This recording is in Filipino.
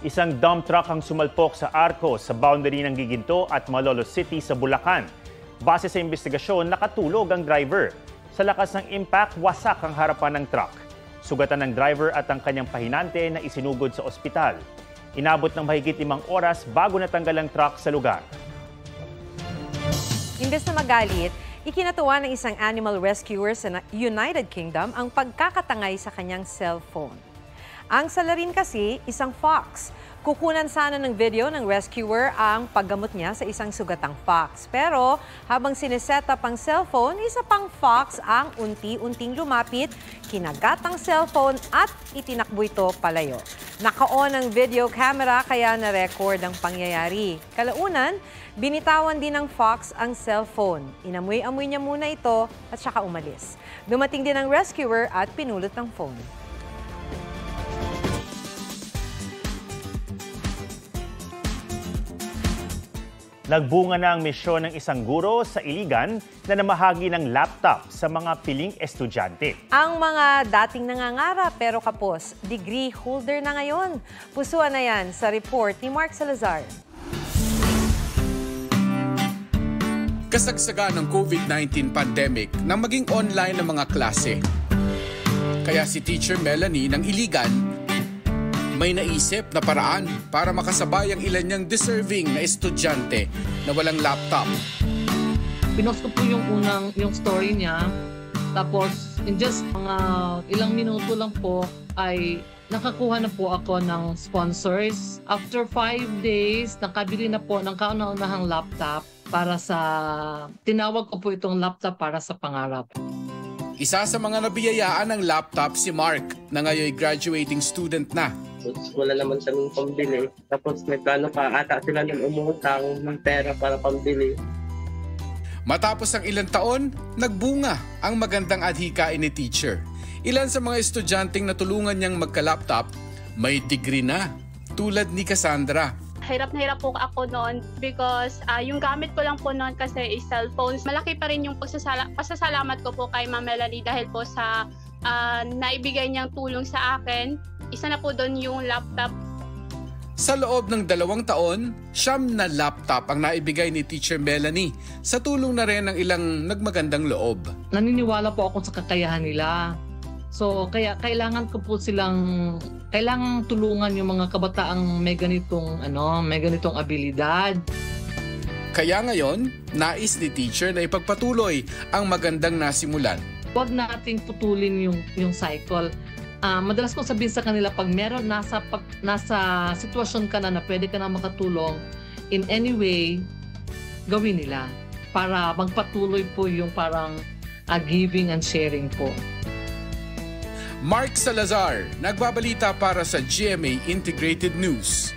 Isang dump truck ang sumalpok sa Arcos sa boundary ng Giginto at Malolos City sa Bulacan. Base sa investigasyon, nakatulog ang driver. Sa lakas ng impact, wasak ang harapan ng truck. Sugatan ng driver at ang kanyang pahinante na isinugod sa ospital. Inabot ng mahigit 5 oras bago natanggal ang truck sa lugar. Imbes na magalit, ikinatuwa ng isang animal rescuer sa United Kingdom ang pagkakatangay sa kanyang cellphone. Ang salarin kasi, isang fox. Kukunan sana ng video ng rescuer ang paggamot niya sa isang sugatang fox. Pero habang sineset up ang cellphone, isa pang fox ang unti-unting lumapit, kinagat ang cellphone at itinakbo ito palayo. Naka-on ang video camera kaya na-record ang pangyayari. Kalaunan, binitawan din ng fox ang cellphone. Inamoy-amoy niya muna ito at saka umalis. Dumating din ang rescuer at pinulot ng phone. Nagbunga na ang misyon ng isang guro sa Iligan na namahagi ng laptop sa mga piling estudyante. Ang mga dating nangangarap pero kapos, degree holder na ngayon. Pusuan na yan sa report ni Mark Salazar. Kasagsagan ng COVID-19 pandemic nang maging online ang mga klase. Kaya si Teacher Melanie ng Iligan may naisip na paraan para makasabay ang ilan niyang deserving na estudyante na walang laptop. Pinost ko po yung story niya. Tapos, in just mga ilang minuto lang po ay nakakuha na po ako ng sponsors. After 5 days, nakabili na po ng kauna-unahang laptop para sa... Tinawag ko po itong laptop para sa pangarap. Isa sa mga nabiyayaan ng laptop si Mark na ngayon graduating student na. Wala naman kaming pambili. Tapos may plano pa ata sila ng umutang ng pera para pambili. Matapos ang ilang taon, nagbunga ang magandang adhikain ni teacher. Ilan sa mga estudyanteng natulungan niyang magka-laptop, may degree na, tulad ni Cassandra. Hirap na hirap po ako noon because yung gamit ko lang po noon kasi is cellphones. Malaki pa rin yung pasasalamat ko po kay Ma'am Melanie dahil po sa naibigay niyang tulong sa akin. Isa na po doon yung laptop. Sa loob ng 2 taon, 9 na laptop ang naibigay ni Teacher Melanie sa tulong na rin ng ilang nagmagandang loob. Naniniwala po ako sa kakayahan nila. So kaya kailangan ko po kailangang tulungan yung mga kabataang may ganitong abilidad. Kaya ngayon, nais ni teacher na ipagpatuloy ang magandang nasimulan. Huwag nating putulin yung cycle. Madalas kong sabihin sa kanila, pag meron nasa sitwasyon ka na pwede ka na makatulong, in any way, gawin nila para magpatuloy po yung parang giving and sharing po. Mark Salazar, nagbabalita para sa GMA Integrated News.